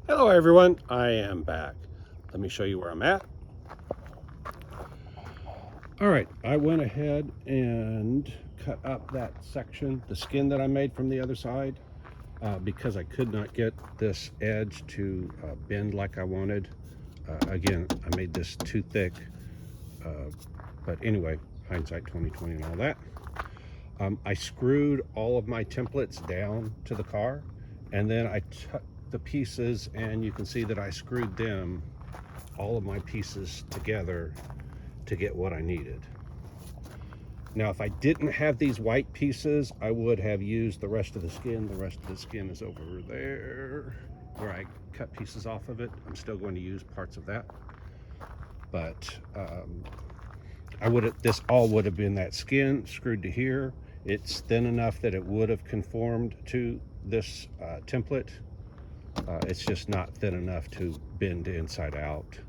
Hello everyone, I am back. Let me show you where I'm at. Alright, I went ahead and cut up that section, the skin that I made from the other side, because I could not get this edge to bend like I wanted. Again, I made this too thick, but anyway, hindsight 2020 and all that. I screwed all of my templates down to the car, and then I took the pieces, and you can see that I screwed them, all of my pieces together to get what I needed. Now, if I didn't have these white pieces, I would have used the rest of the skin. The rest of the skin is over there where I cut pieces off of it. I'm still going to use parts of that, but this all would have been that skin screwed to here. It's thin enough that it would have conformed to this template. It's just not thin enough to bend inside out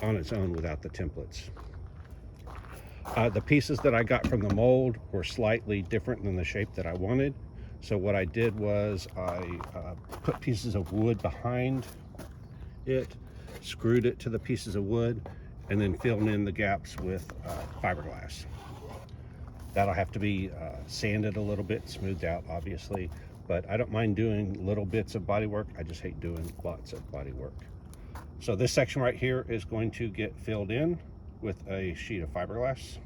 on its own without the templates. The pieces that I got from the mold were slightly different than the shape that I wanted. So what I did was I put pieces of wood behind it, screwed it to the pieces of wood, and then filled in the gaps with fiberglass. That'll have to be sanded a little bit, smoothed out obviously, but I don't mind doing little bits of body work. I just hate doing lots of body work. So this section right here is going to get filled in with a sheet of fiberglass.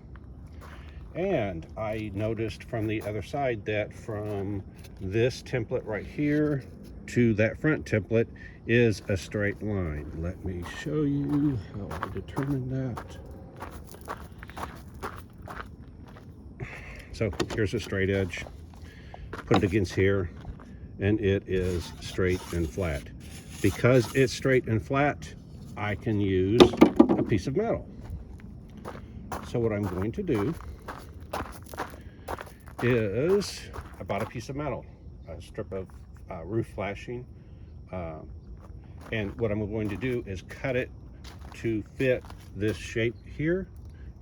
And I noticed from the other side that from this template right here to that front template is a straight line. Let me show you how I determined that. So here's a straight edge. Put it against here, and it is straight and flat. Because it's straight and flat, I can use a piece of metal. So what I'm going to do is I bought a piece of metal, a strip of roof flashing, and what I'm going to do is cut it to fit this shape here,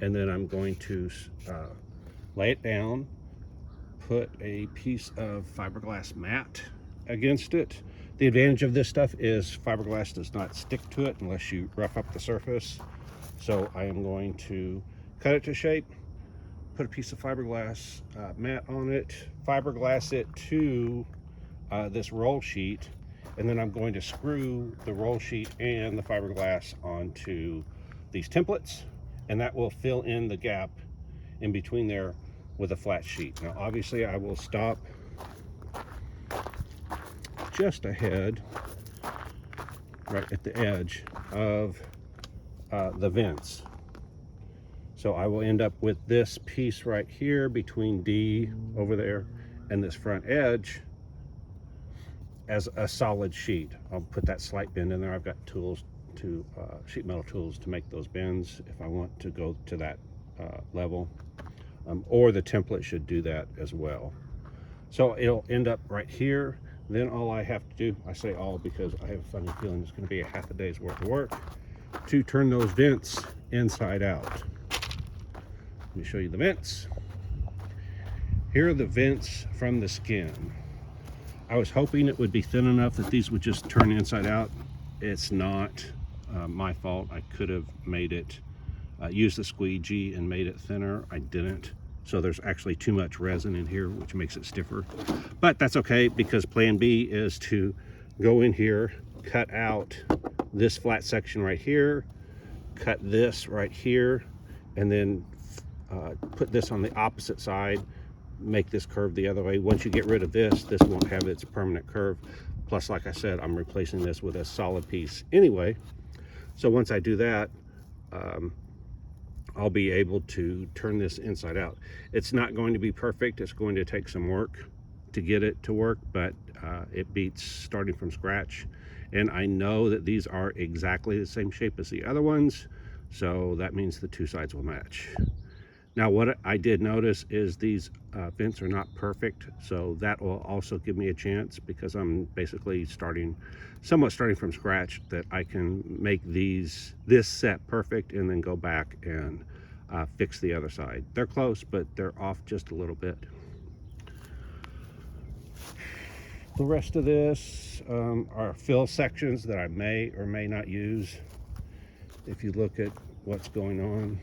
and then I'm going to lay it down, put a piece of fiberglass mat against it. The advantage of this stuff is fiberglass does not stick to it unless you rough up the surface. So I am going to cut it to shape, put a piece of fiberglass mat on it, fiberglass it to this roll sheet, and then I'm going to screw the roll sheet and the fiberglass onto these templates, and that will fill in the gap in between there with a flat sheet. Now obviously I will stop just ahead, right at the edge of the vents. So I will end up with this piece right here between D over there and this front edge as a solid sheet. I'll put that slight bend in there. I've got tools to sheet metal tools to make those bends if I want to go to that level, or the template should do that as well. So it'll end up right here. Then all I have to do, I say all because I have a funny feeling it's going to be a half a day's worth of work to turn those vents inside out. Let me show you the vents. Here are the vents from the skin. I was hoping it would be thin enough that these would just turn inside out. It's not my fault. I could have made it, used the squeegee and made it thinner. I didn't. So there's actually too much resin in here, which makes it stiffer. But that's okay, because plan B is to go in here, cut out this flat section right here, cut this right here, and then put this on the opposite side, make this curve the other way. Once you get rid of this, this won't have its permanent curve. Plus, like I said, I'm replacing this with a solid piece anyway. So once I do that, I'll be able to turn this inside out. It's not going to be perfect. It's going to take some work to get it to work, but it beats starting from scratch. And I know that these are exactly the same shape as the other ones, so that means the two sides will match. Now what I did notice is these vents are not perfect, so that will also give me a chance, because I'm basically somewhat starting from scratch, that I can make this set perfect and then go back and fix the other side. They're close, but they're off just a little bit. The rest of this are fill sections that I may or may not use. If you look at what's going on,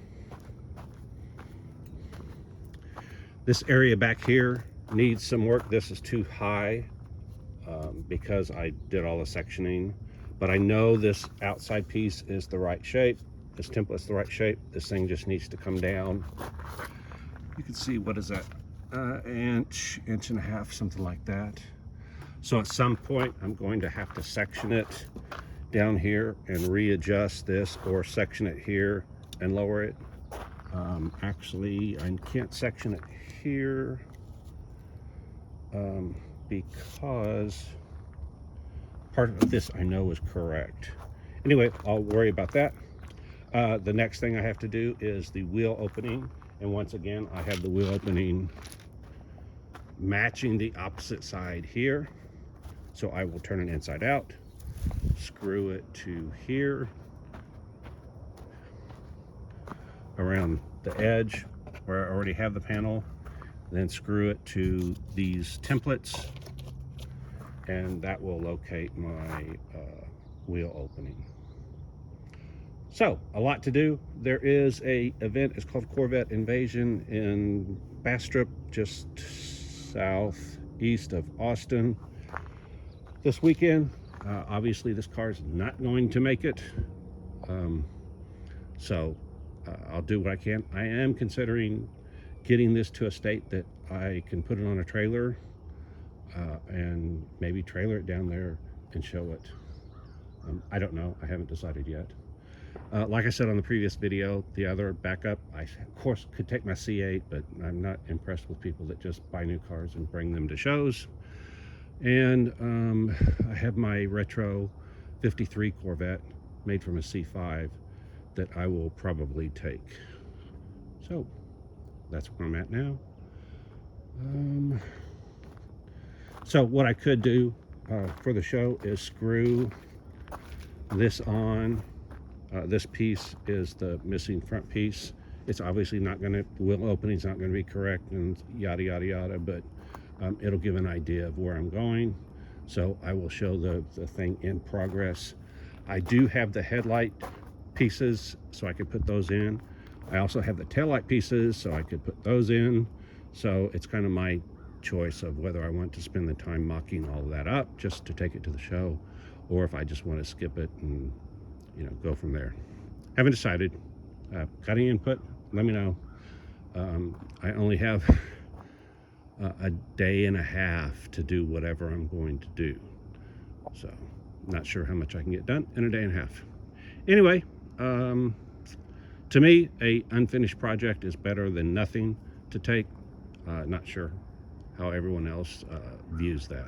this area back here needs some work. This is too high because I did all the sectioning, but I know this outside piece is the right shape. This template's the right shape. This thing just needs to come down. You can see, what is that? Inch and a half, something like that. So at some point, I'm going to have to section it down here and readjust this, or section it here and lower it. Actually, I can't section it here because part of this I know is correct. Anyway, I'll worry about that. The next thing I have to do is the wheel opening. And once again, I have the wheel opening matching the opposite side here. So I will turn it inside out, screw it to here, around the edge where I already have the panel, then screw it to these templates, and that will locate my wheel opening. So, a lot to do. There is a event, it's called Corvette Invasion in Bastrop, just southeast of Austin, this weekend. Obviously this car is not going to make it, so I'll do what I can. I am considering getting this to a state that I can put it on a trailer and maybe trailer it down there and show it. I don't know, I haven't decided yet. Like I said on the previous video, the other backup, I of course could take my C8, but I'm not impressed with people that just buy new cars and bring them to shows. And I have my retro 53 Corvette made from a C5 that I will probably take. So that's where I'm at now. So what I could do for the show is screw this on. This piece is the missing front piece. It's obviously not going to, the wheel opening's not going to be correct and yada yada yada, but it'll give an idea of where I'm going. So I will show the thing in progress. I do have the headlight pieces, so I could put those in. I also have the taillight pieces, so I could put those in. So it's kind of my choice of whether I want to spend the time mocking all of that up just to take it to the show, or if I just want to skip it and, you know, go from there. Haven't decided. Got any input? Let me know. I only have a day and a half to do whatever I'm going to do, so not sure how much I can get done in a day and a half. Anyway, to me, a unfinished project is better than nothing to take. Not sure how everyone else views that.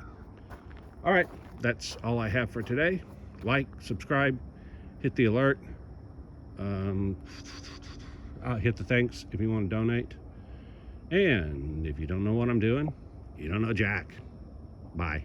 All right, that's all I have for today. Like, subscribe, hit the alert, hit the thanks if you want to donate. And if you don't know what I'm doing, you don't know jack. Bye.